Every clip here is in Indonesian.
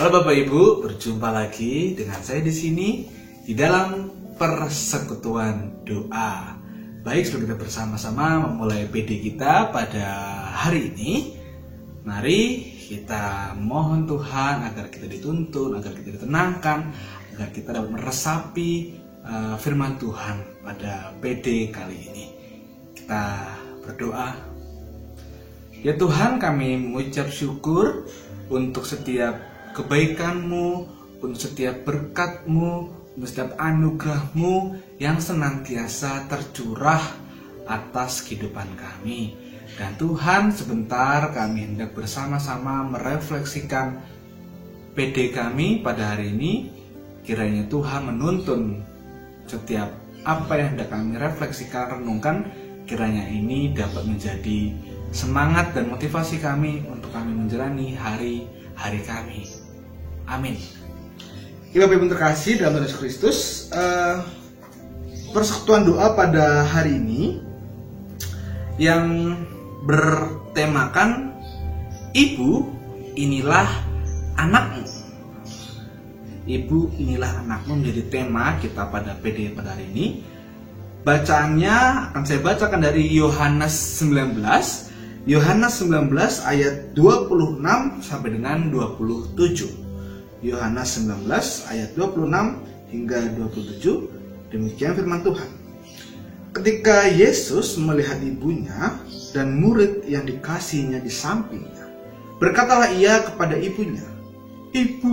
Halo Bapak Ibu, berjumpa lagi dengan saya di sini di dalam persekutuan doa. Baik, sebelum kita bersama-sama memulai PD kita pada hari ini, mari kita mohon Tuhan agar kita dituntun, agar kita ditenangkan, agar kita dapat meresapi firman Tuhan pada PD kali ini. Kita berdoa. Ya Tuhan, kami mengucap syukur untuk setiap kebaikan-Mu, untuk setiap berkat-Mu, untuk setiap anugerah-Mu yang senantiasa tercurah atas kehidupan kami. Dan Tuhan, sebentar kami hendak bersama-sama merefleksikan PD kami pada hari ini. Kiranya Tuhan menuntun setiap apa yang hendak kami refleksikan, renungkan, kiranya ini dapat menjadi semangat dan motivasi kami untuk kami menjalani hari-hari kami. Amin. Bapak Ibu terkasih dalam Tuhan Yesus Kristus, persekutuan doa pada hari ini yang bertemakan Ibu inilah anakmu. Ibu inilah anakmu menjadi tema kita pada PD pada hari ini. Bacaannya akan saya bacakan dari Yohanes 19 ayat 26 sampai dengan 27. Yohanes 19 ayat 26 hingga 27. Demikian firman Tuhan. Ketika Yesus melihat ibunya dan murid yang dikasihinya di sampingnya, berkatalah ia kepada ibunya, "Ibu,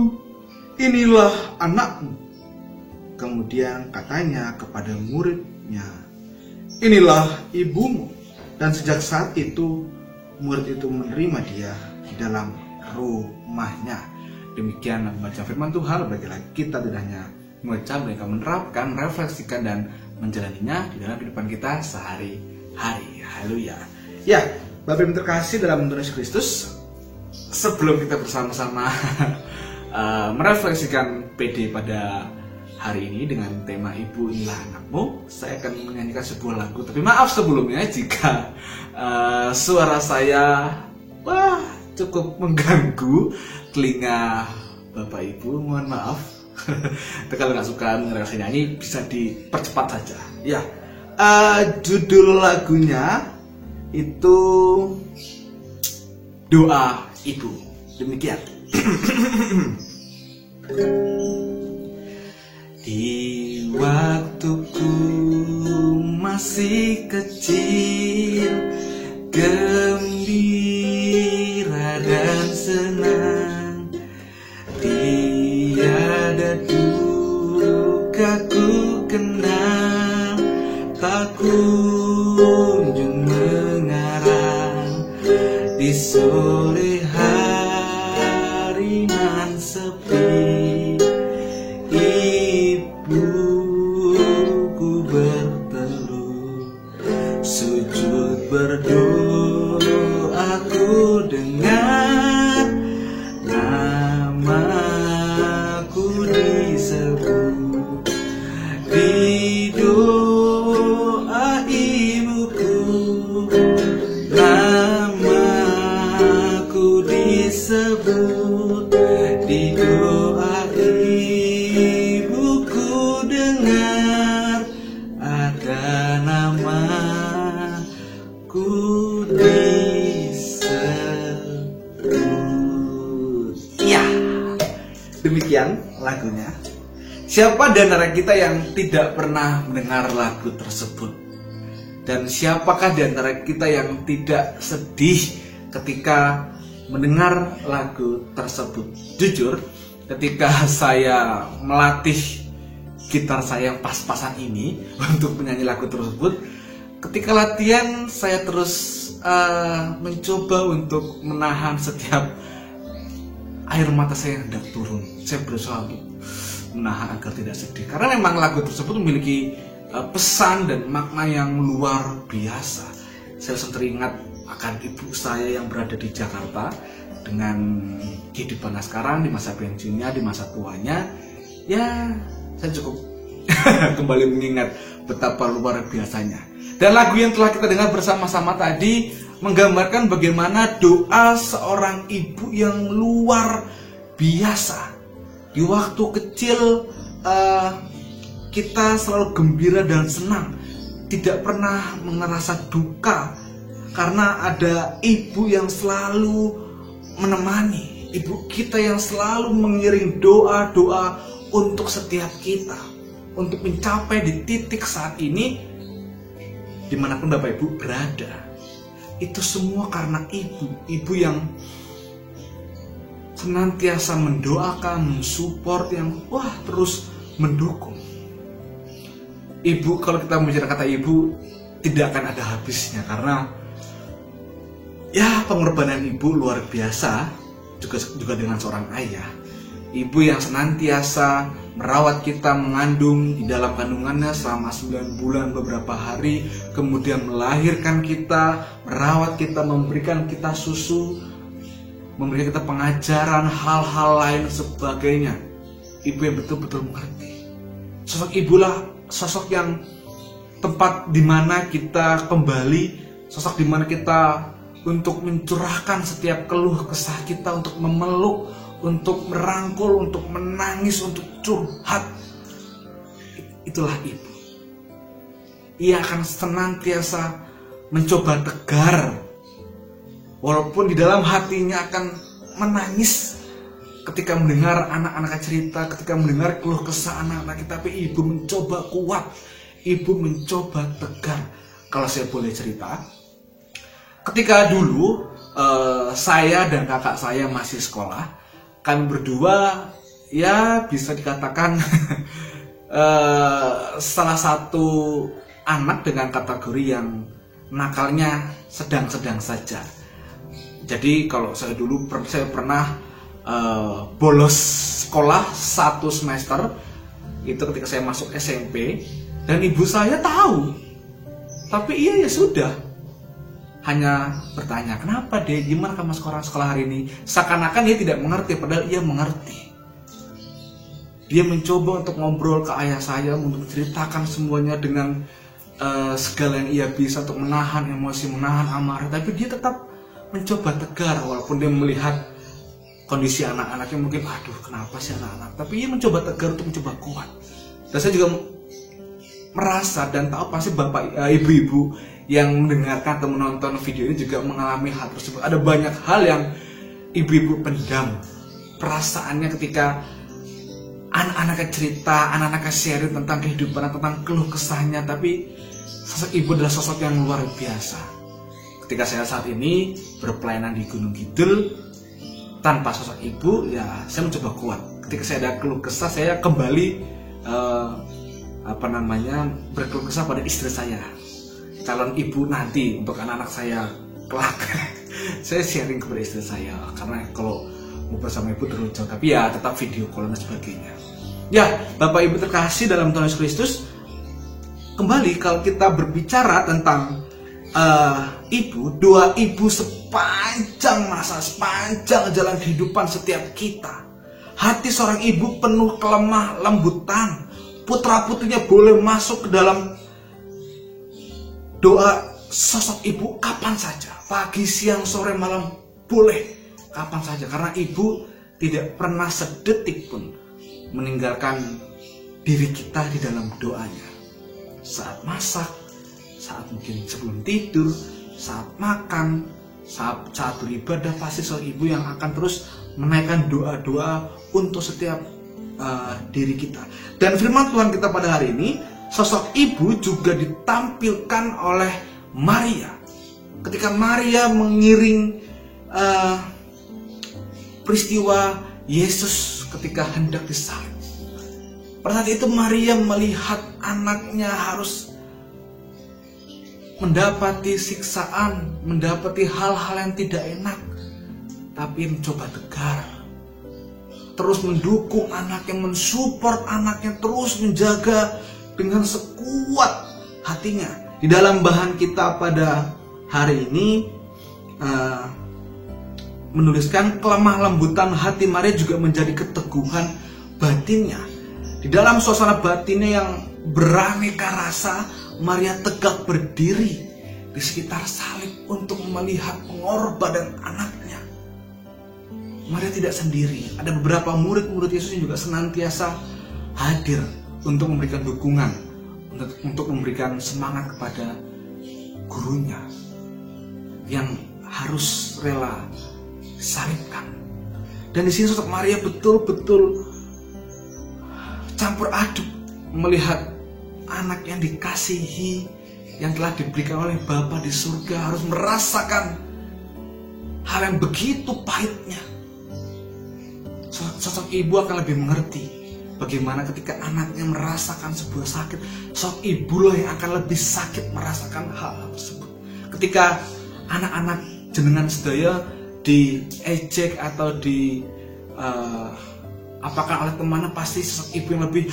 inilah anakmu." Kemudian katanya kepada muridnya, "Inilah ibumu." Dan sejak saat itu murid itu menerima dia di dalam rumahnya. Demikian membaca firman Tuhan. Bagilah kita tidak hanya membaca, mereka menerapkan, refleksikan dan menjalaninya di dalam kehidupan kita sehari-hari. Haleluya. Ya, Bapak Ibu terkasih dalam Tuhan Yesus Kristus, sebelum kita bersama-sama merefleksikan PD pada hari ini dengan tema Ibu inilah anakmu, saya akan menyanyikan sebuah lagu. Tapi maaf sebelumnya jika suara saya cukup mengganggu telinga Bapak Ibu, mohon maaf. Kalau nggak suka mendengar nyanyi bisa dipercepat saja. Ya, judul lagunya itu Doa Ibu. Demikian. Di waktuku masih kecil, gembira dan senang, tiada duka ku kenal, tak kunjung mengarang di sore hari nan sepi. Ibuku berteluh, sujud berdoa, ku dengar namaku disebut di doa ibuku, namaku disebut di doa ibuku, dengar ada namaku disebut. Ya, demikian lagunya. Siapa di antara kita yang tidak pernah mendengar lagu tersebut? Dan siapakah di antara kita yang tidak sedih ketika mendengar lagu tersebut? Jujur, ketika saya melatih gitar saya yang pas-pasan ini untuk menyanyi lagu tersebut, ketika latihan saya terus mencoba untuk menahan setiap air mata saya yang hendak turun. Saya berusaha untuk menahan agar tidak sedih, karena memang lagu tersebut memiliki pesan dan makna yang luar biasa. Saya langsung teringat akan ibu saya yang berada di Jakarta dengan kehidupannya sekarang, di masa pensiunnya, di masa tuanya. Ya, saya cukup kembali mengingat betapa luar biasanya. Dan lagu yang telah kita dengar bersama-sama tadi menggambarkan bagaimana doa seorang ibu yang luar biasa. Di waktu kecil kita selalu gembira dan senang, tidak pernah merasa duka karena ada ibu yang selalu menemani, ibu kita yang selalu mengiring doa-doa untuk setiap kita, untuk mencapai di titik saat ini dimanapun Bapak Ibu berada. Itu semua karena ibu yang senantiasa mendoakan, mensupport, yang terus mendukung. Ibu, kalau kita bicara kata ibu, tidak akan ada habisnya karena pengorbanan ibu luar biasa, juga dengan seorang ayah. Ibu yang senantiasa merawat kita, mengandung di dalam kandungannya selama 9 bulan beberapa hari, kemudian melahirkan kita, merawat kita, memberikan kita susu, memberikan kita pengajaran, hal-hal lain sebagainya. Ibu yang betul-betul mengerti. Sosok ibulah sosok yang tempat dimana kita kembali, sosok dimana kita untuk mencurahkan setiap keluh kesah kita, untuk memeluk, untuk merangkul, untuk menangis, untuk curhat. Itulah ibu. Ia akan senantiasa mencoba tegar, walaupun di dalam hatinya akan menangis ketika mendengar anak-anak cerita, ketika mendengar keluh kesah anak-anak kita. Tapi ibu mencoba kuat, ibu mencoba tegar. Kalau saya boleh cerita, ketika dulu saya dan kakak saya masih sekolah, kami berdua bisa dikatakan salah satu anak dengan kategori yang nakalnya sedang-sedang saja. Jadi kalau saya dulu saya pernah bolos sekolah 1 semester itu ketika saya masuk SMP, dan ibu saya tahu, tapi ya sudah, hanya bertanya, kenapa deh, gimana kamu sekolah hari ini? Seakan-akan dia tidak mengerti, padahal ia mengerti. Dia mencoba untuk ngobrol ke ayah saya, untuk menceritakan semuanya dengan segala yang ia bisa, untuk menahan emosi, menahan amarah. Tapi dia tetap mencoba tegar, walaupun dia melihat kondisi anak-anaknya mungkin, kenapa sih anak-anak? Tapi ia mencoba tegar, untuk mencoba kuat. Dan saya juga merasa dan tahu pasti bapak, ibu-ibu yang mendengarkan atau menonton video ini juga mengalami hal tersebut. Ada banyak hal yang ibu-ibu pendam perasaannya ketika anak-anaknya cerita, anak-anaknya sharing tentang kehidupan, tentang keluh kesahnya. Tapi sosok ibu adalah sosok yang luar biasa. Ketika saya saat ini berpelayanan di Gunung Kidul, tanpa sosok ibu, saya mencoba kuat. Ketika saya ada keluh kesah, saya kembali berkeluh kesah pada istri saya, calon ibu nanti untuk anak-anak saya kelak. Saya sharing kepada istri saya, karena kalau mau bersama ibu terlalu jauh, tapi tetap video call dan sebagainya. Bapak Ibu terkasih dalam Tuhan Yesus Kristus, kembali kalau kita berbicara tentang ibu, doa ibu sepanjang masa, sepanjang jalan kehidupan setiap kita. Hati seorang ibu penuh kelemah lembutan. Putra-putrinya boleh masuk ke dalam doa sosok ibu kapan saja, pagi, siang, sore, malam, boleh kapan saja, karena ibu tidak pernah sedetik pun meninggalkan diri kita di dalam doanya. Saat masak, saat mungkin sebelum tidur, saat makan, saat beribadah, pasti seorang ibu yang akan terus menaikkan doa-doa untuk setiap diri kita. Dan firman Tuhan kita pada hari ini, sosok ibu juga ditampilkan oleh Maria. Ketika Maria mengiring peristiwa Yesus ketika hendak disalib, pada saat itu Maria melihat anaknya harus mendapati siksaan, mendapati hal-hal yang tidak enak, tapi mencoba tegar, terus mendukung anaknya, mensupport anaknya, terus menjaga dengan sekuat hatinya. Di dalam bahan kita pada hari ini menuliskan kelemah lembutan hati Maria juga menjadi keteguhan batinnya. Di dalam suasana batinnya yang beraneka rasa, Maria tegak berdiri di sekitar salib untuk melihat pengorbanan anaknya. Maria tidak sendiri. Ada beberapa murid-murid Yesus yang juga senantiasa hadir untuk memberikan dukungan, untuk memberikan semangat kepada gurunya yang harus rela disalibkan. Dan di sini sosok Maria betul-betul campur aduk melihat anak yang dikasihi, yang telah diberikan oleh Bapa di surga, harus merasakan hal yang begitu pahitnya. Sosok ibu akan lebih mengerti bagaimana ketika anaknya merasakan sebuah sakit. Sosok ibu loh yang akan lebih sakit merasakan hal tersebut. Ketika anak-anak jenengan sedaya diejek atau apakan oleh temannya, pasti sosok ibu yang lebih,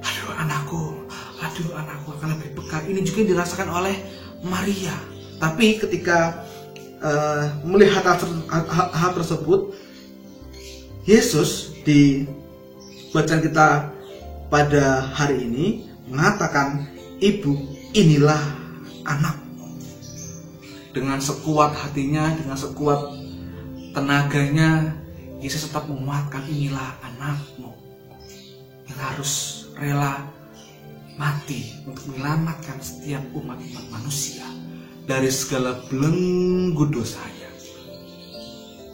aduh anakku akan lebih peka. Ini juga yang dirasakan oleh Maria. Tapi ketika melihat hal tersebut, Yesus di bacaan kita pada hari ini mengatakan, ibu, inilah anakmu. Dengan sekuat hatinya, dengan sekuat tenaganya, Yesus tetap menguatkan, inilah anakmu yang harus rela mati untuk menyelamatkan setiap umat-umat manusia dari segala belenggu dosanya.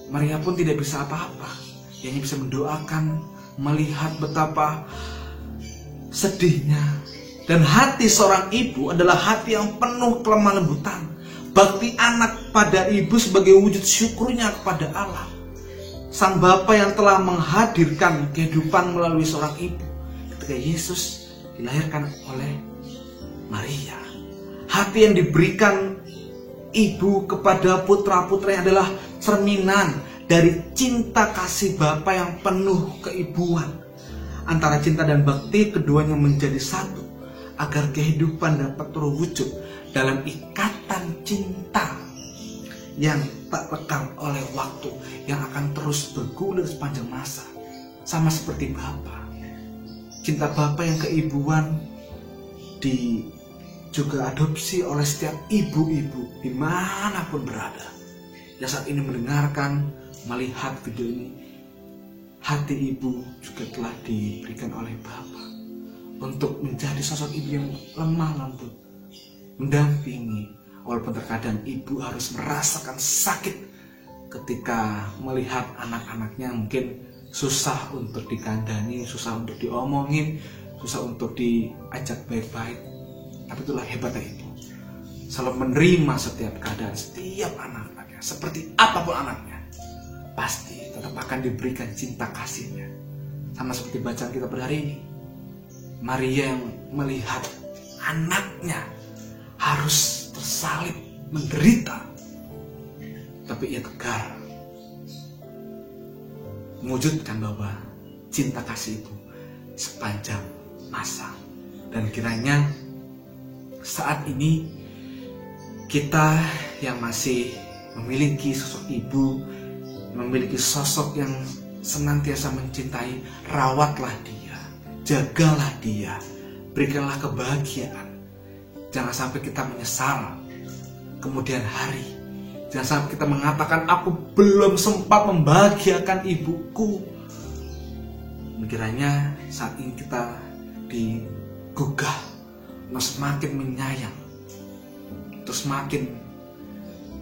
Maria pun tidak bisa apa-apa, hanya bisa mendoakan, melihat betapa sedihnya. Dan hati seorang ibu adalah hati yang penuh kelemah lembutan. Bakti anak pada ibu sebagai wujud syukurnya kepada Allah, Sang Bapa yang telah menghadirkan kehidupan melalui seorang ibu ketika Yesus dilahirkan oleh Maria. Hati yang diberikan ibu kepada putra-putranya adalah cerminan dari cinta kasih Bapa yang penuh keibuan. Antara cinta dan bakti, keduanya menjadi satu agar kehidupan dapat terwujud dalam ikatan cinta yang tak lekang oleh waktu, yang akan terus bergulir sepanjang masa. Sama seperti Bapa. Cinta Bapa yang keibuan juga adopsi oleh setiap ibu-ibu dimanapun berada yang saat ini mendengarkan, melihat video ini. Hati ibu juga telah diberikan oleh Bapa untuk menjadi sosok ibu yang lemah lembut, mendampingi. Walaupun terkadang ibu harus merasakan sakit ketika melihat anak-anaknya mungkin susah untuk dikandani, susah untuk diomongin, susah untuk diajak baik-baik. Tapi itulah hebatnya ibu, selalu menerima setiap keadaan, setiap anak-anaknya. Seperti apapun anaknya, pasti tetap akan diberikan cinta kasihnya. Sama seperti bacaan kita pada hari ini, Maria yang melihat anaknya harus tersalib, menderita, tapi ia tegar mewujudkan bahwa cinta kasih itu sepanjang masa. Dan kiranya saat ini kita yang masih memiliki sosok ibu, memiliki sosok yang senantiasa mencintai, rawatlah dia, jagalah dia, berikanlah kebahagiaan. Jangan sampai kita menyesal kemudian hari. Jangan sampai kita mengatakan, aku belum sempat membahagiakan ibuku. Kiranya saat ini kita digugah untuk semakin menyayang, untuk semakin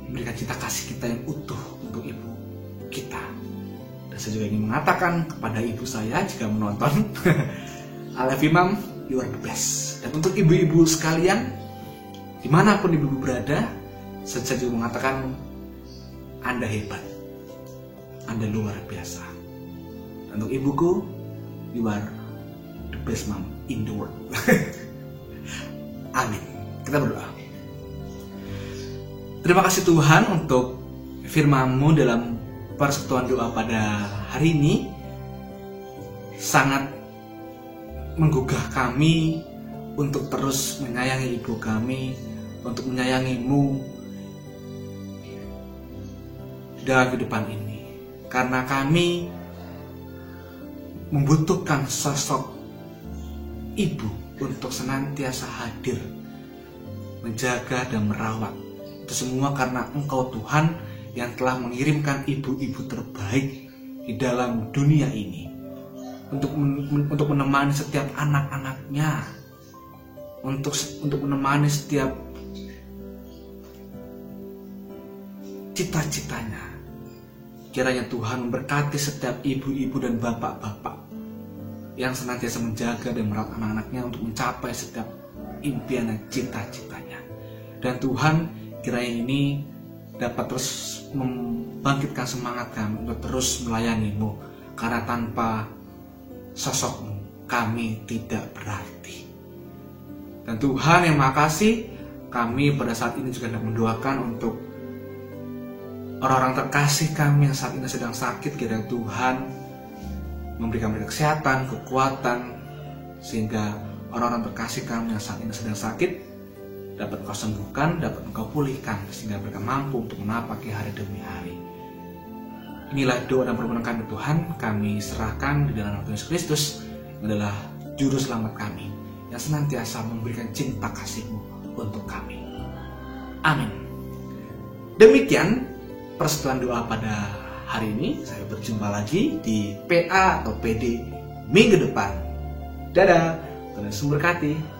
memberikan cinta kasih kita yang utuh untuk ibu kita. Dan saya juga ingin mengatakan kepada ibu saya jika menonton, I love you mom, you are the best. Dan untuk ibu-ibu sekalian, dimanapun ibu-ibu berada, saya juga mengatakan, Anda hebat, Anda luar biasa. Dan untuk ibuku, you are the best mom in the world. Amin. Kita berdoa. Terima kasih Tuhan untuk firman-Mu dalam persekutuan doa pada hari ini. Sangat menggugah kami untuk terus menyayangi ibu kami, untuk menyayangi-Mu dalam kehidupan ini. Karena kami membutuhkan sosok ibu untuk senantiasa hadir, menjaga dan merawat. Itu semua karena Engkau Tuhan yang telah mengirimkan ibu-ibu terbaik di dalam dunia ini, untuk menemani setiap anak-anaknya, untuk menemani setiap cita-citanya. Kiranya Tuhan memberkati setiap ibu-ibu dan bapak-bapak yang senantiasa menjaga dan merawat anak-anaknya untuk mencapai setiap impian dan cita-citanya. Dan Tuhan, kiranya ini dapat terus membangkitkan semangat kami untuk terus melayani-Mu, karena tanpa sosok-Mu kami tidak berarti. Dan Tuhan yang Maha Kasih, kami pada saat ini juga hendak mendoakan untuk orang-orang terkasih kami yang saat ini sedang sakit. Kiranya Tuhan memberikan mereka kesehatan, kekuatan, sehingga orang-orang terkasih kami yang saat ini sedang sakit dapat Kau sembuhkan, dapat Engkau pulihkan, sehingga mereka mampu untuk menapaki hari demi hari. Inilah doa dan permohonan kami Tuhan, kami serahkan di dalam nama Yesus Kristus yang adalah juru selamat kami, yang senantiasa memberikan cinta kasih-Mu untuk kami. Amin. Demikian persekutuan doa pada hari ini. Saya berjumpa lagi di PA atau PD minggu depan. Dadah, Tuhan Yesus memberkati.